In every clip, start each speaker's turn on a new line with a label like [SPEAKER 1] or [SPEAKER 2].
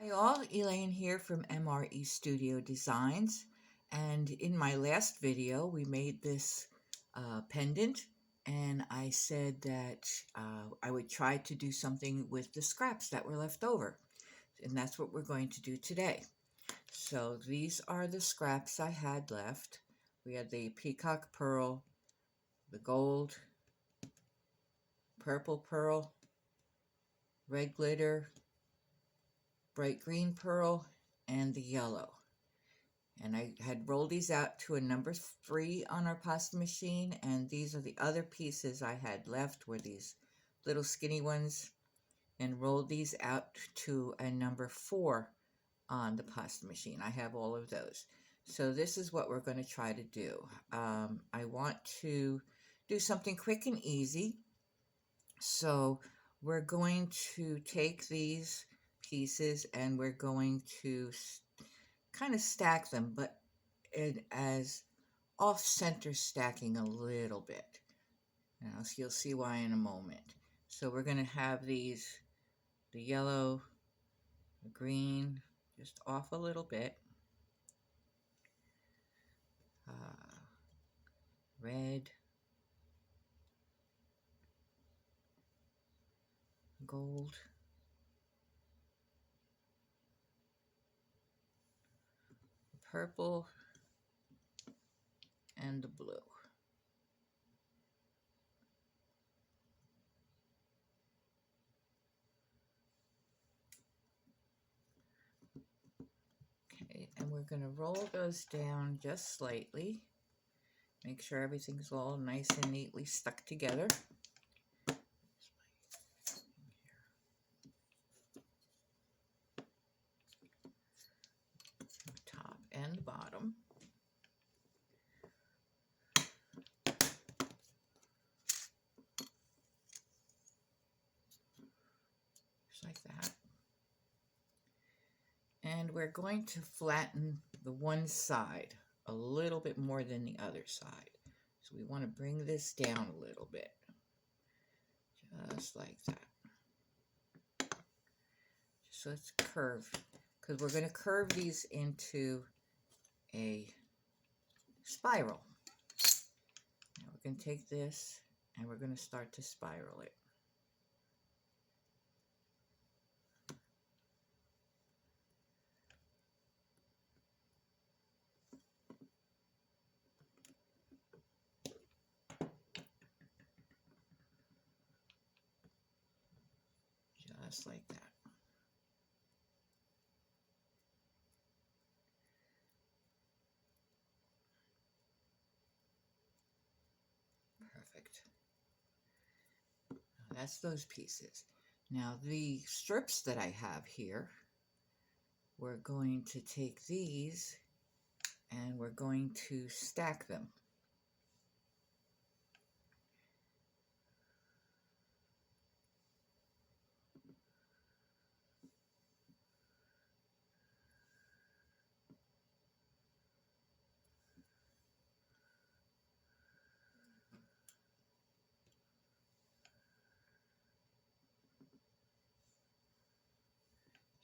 [SPEAKER 1] Hi all, Elaine here from MRE Studio Designs, and in my last video we made this pendant, and I said that I would try to do something with the scraps that were left over, and that's what we're going to do today. So these are the scraps I had left. We had the peacock pearl, the gold, purple pearl, red glitter, bright green pearl, and the yellow. And I had rolled these out to a number 3 on our pasta machine, and these are the other pieces I had left, were these little skinny ones, and rolled these out to a number 4 on the pasta machine. I have all of those. So this is what we're going to try to do. I want to do something quick and easy. So we're going to take these pieces and we're going to kind of stack them, but as off-center stacking a little bit. Now, you'll see why in a moment. So we're going to have these, the yellow, the green, just off a little bit. Red, gold, purple, and the blue. Okay, and we're going to roll those down just slightly. Make sure everything's all nice and neatly stuck together. Top and bottom. Just like that. And we're going to flatten the one side a little bit more than the other side. So we want to bring this down a little bit. Just like that. So let's curve, because we're going to curve these into a spiral. Now we're going to take this and we're going to start to spiral it. Just like that. Perfect. Now that's those pieces. Now the strips that I have here, we're going to take these and we're going to stack them.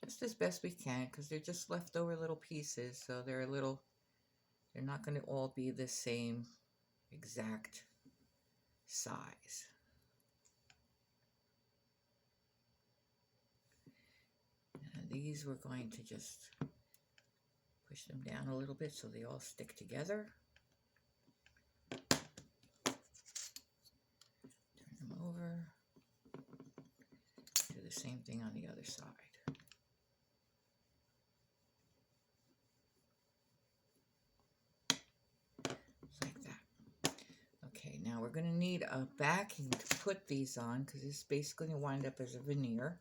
[SPEAKER 1] Just as best we can, because they're just leftover little pieces, so they're not going to all be the same exact size. And these we're going to just push them down a little bit so they all stick together. Turn them over. Do the same thing on the other side. Now we're going to need a backing to put these on, because this is basically going to wind up as a veneer.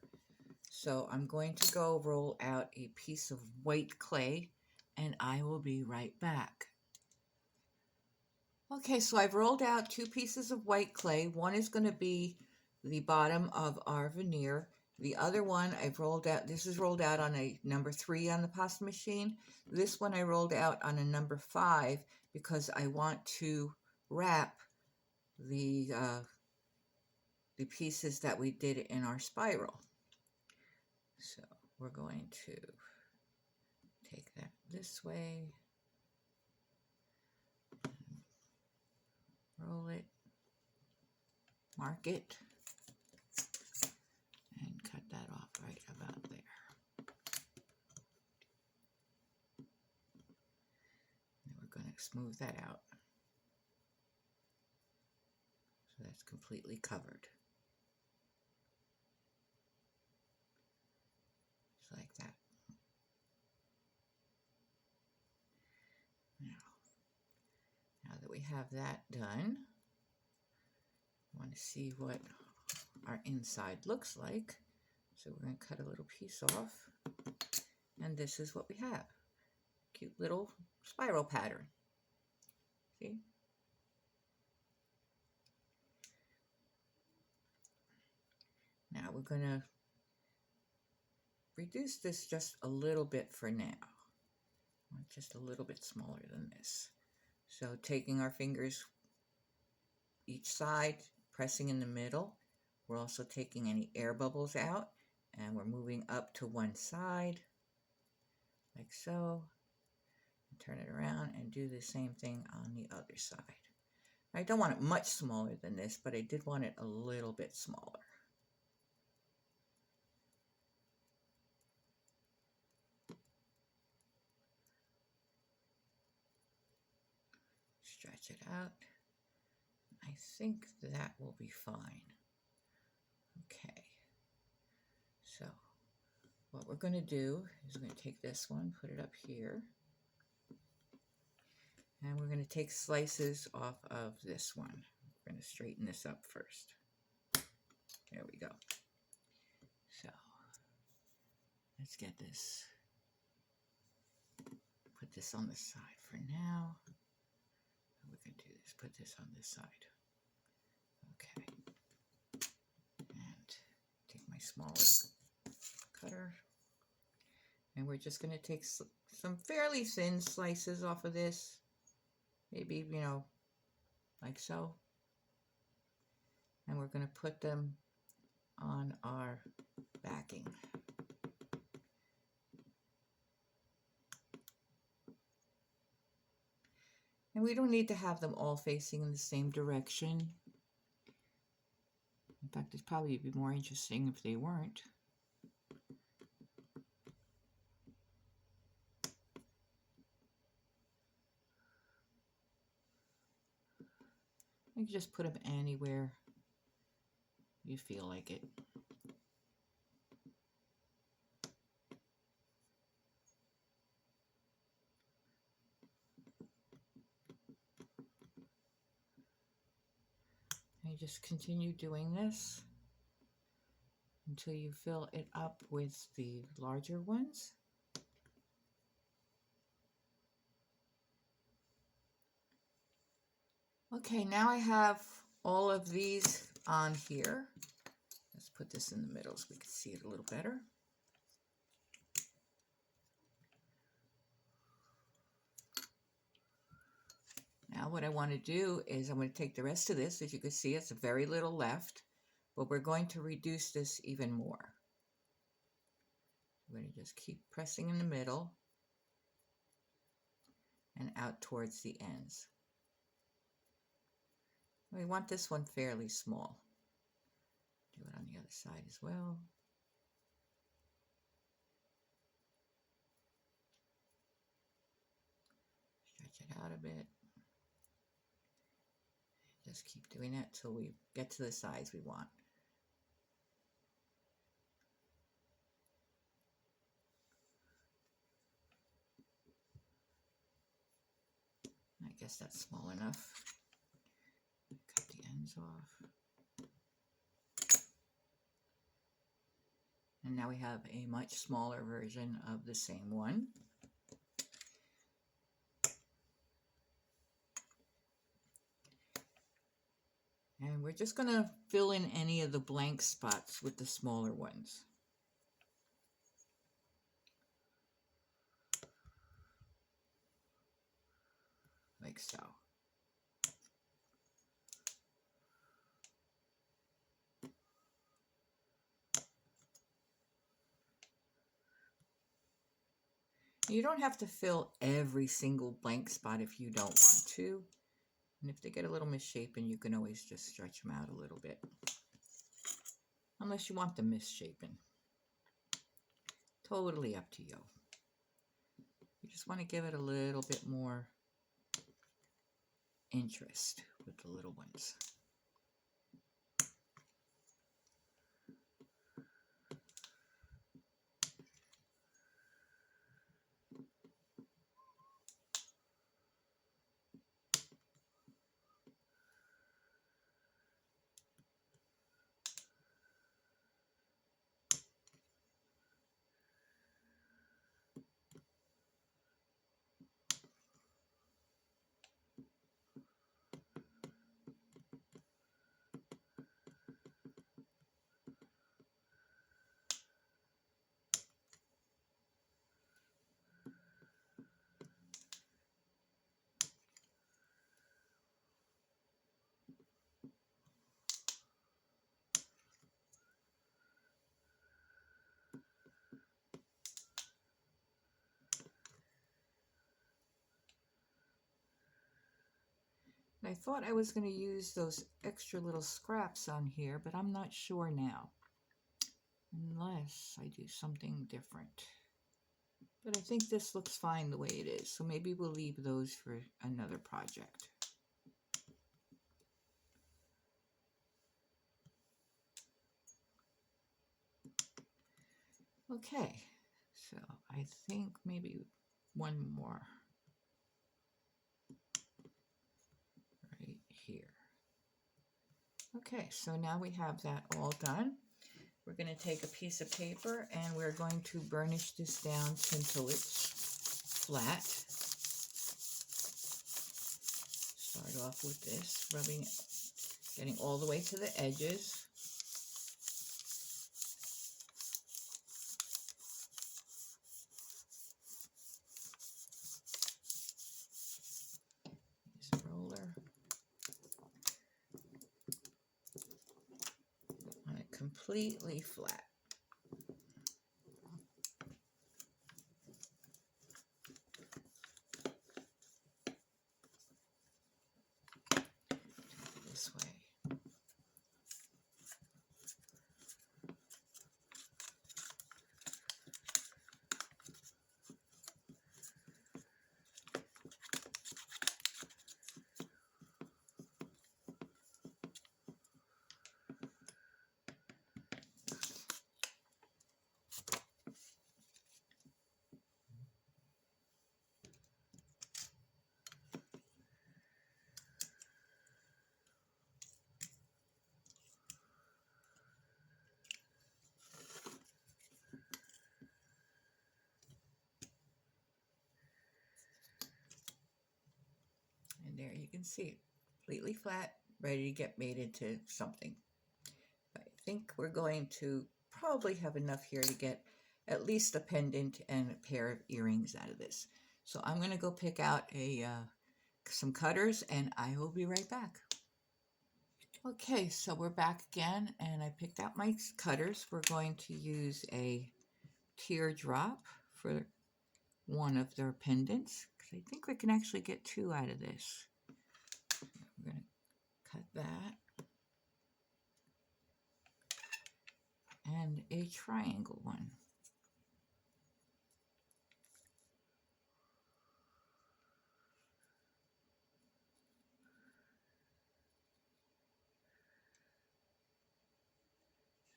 [SPEAKER 1] So I'm going to go roll out a piece of white clay, and I will be right back. Okay, so I've rolled out 2 pieces of white clay. One is going to be the bottom of our veneer. The other one I've rolled out, this is rolled out on a number 3 on the pasta machine. This one I rolled out on a number 5 because I want to wrap the pieces that we did in our spiral. So we're going to take that this way, roll it, mark it, and cut that off right about there. And we're going to smooth that out so that's completely covered. Just like that. Now that we have that done, I want to see what our inside looks like. So we're going to cut a little piece off, and this is what we have. Cute little spiral pattern. See? Now we're going to reduce this just a little bit for now. Just a little bit smaller than this. So taking our fingers each side, pressing in the middle. We're also taking any air bubbles out, and we're moving up to one side, like so. Turn it around and do the same thing on the other side. I don't want it much smaller than this, but I did want it a little bit smaller. Stretch it out. I think that will be fine. Okay. So what we're going to do is we're going to take this one, put it up here. And we're going to take slices off of this one. We're going to straighten this up first. There we go. So let's get this. Put this on the side for now. We can do this. Put this on this side. Okay. And take my smaller cutter. And we're just going to take some fairly thin slices off of this. Maybe, you know, like so. And we're going to put them on our backing. And we don't need to have them all facing in the same direction. In fact, it'd probably be more interesting if they weren't. You can just put them anywhere you feel like it. And you just continue doing this until you fill it up with the larger ones. Okay, now I have all of these on here. Let's put this in the middle so we can see it a little better. Now what I want to do is I'm going to take the rest of this. As you can see, it's very little left, but we're going to reduce this even more. We're going to just keep pressing in the middle and out towards the ends. We want this one fairly small. Do it on the other side as well. Stretch it out a bit. Just keep doing that till we get to the size we want. I guess that's small enough. Cut the ends off. And now we have a much smaller version of the same one. And we're just going to fill in any of the blank spots with the smaller ones. Like so. You don't have to fill every single blank spot if you don't want to. And if they get a little misshapen, you can always just stretch them out a little bit. Unless you want them misshapen. Totally up to you. You just want to give it a little bit more interest with the little ones. I thought I was going to use those extra little scraps on here, but I'm not sure now. Unless I do something different. But I think this looks fine the way it is, so maybe we'll leave those for another project. Okay, so I think maybe one more right here. Okay, so now we have that all done. We're going to take a piece of paper and we're going to burnish this down until it's flat. Start off with this, rubbing it, getting all the way to the edges. Use a roller. On it completely flat. This way. And there you can see it, completely flat, ready to get made into something. I think we're going to probably have enough here to get at least a pendant and a pair of earrings out of this. So I'm going to go pick out some cutters and I will be right back. Okay, so we're back again and I picked out my cutters. We're going to use a teardrop for one of their pendants because I think we can actually get two out of this. We're going to cut that. And a triangle one.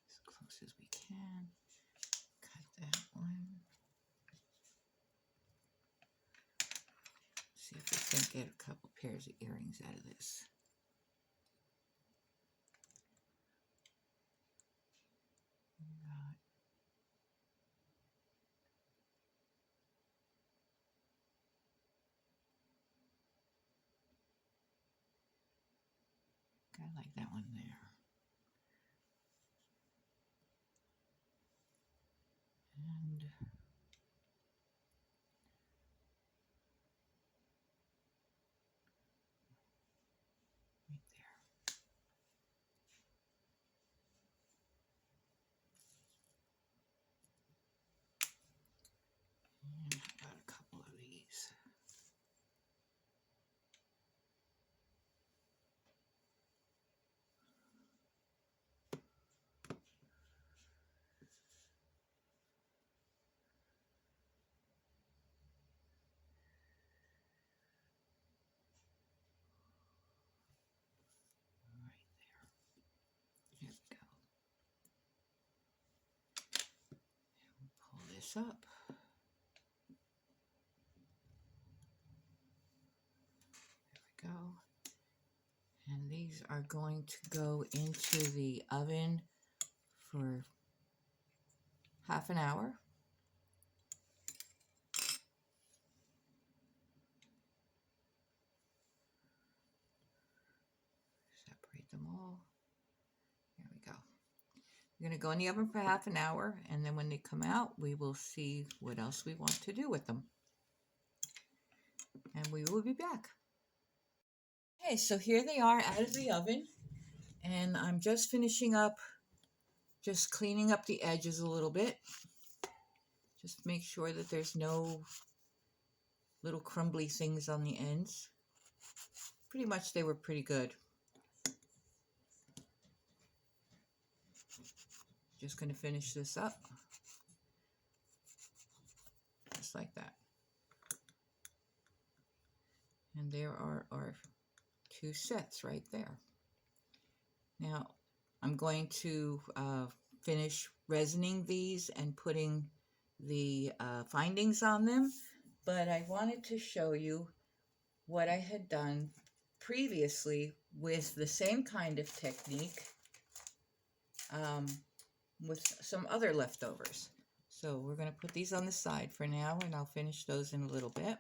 [SPEAKER 1] As close as we can. Cut that one. See if we can get a couple pairs of earrings out of this. I like that one there. And right there. And about a this up. There we go. And these are going to go into the oven for half an hour. Separate them all. There we go. We're going to go in the oven for half an hour, and then when they come out, we will see what else we want to do with them. And we will be back. Okay, so here they are out of the oven, and I'm just finishing up, just cleaning up the edges a little bit. Just make sure that there's no little crumbly things on the ends. Pretty much they were pretty good. Just going to finish this up. Just like that. And there are our two sets right there. Now, I'm going to finish resining these and putting the findings on them, but I wanted to show you what I had done previously with the same kind of technique with some other leftovers. So we're going to put these on the side for now, and I'll finish those in a little bit.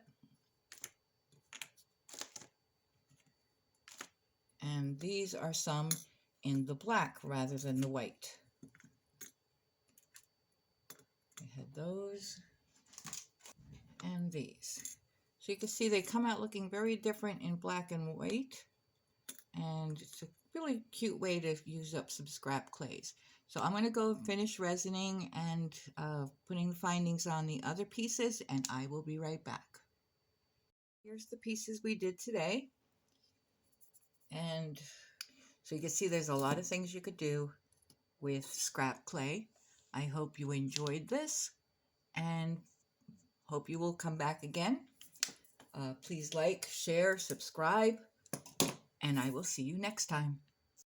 [SPEAKER 1] And these are some in the black rather than the white. I had those and these. So you can see they come out looking very different in black and white, and it's a really cute way to use up some scrap clays. So I'm going to go finish resining and putting the findings on the other pieces, and I will be right back. Here's the pieces we did today. And so you can see there's a lot of things you could do with scrap clay. I hope you enjoyed this and hope you will come back again. Please like, share, subscribe, and I will see you next time.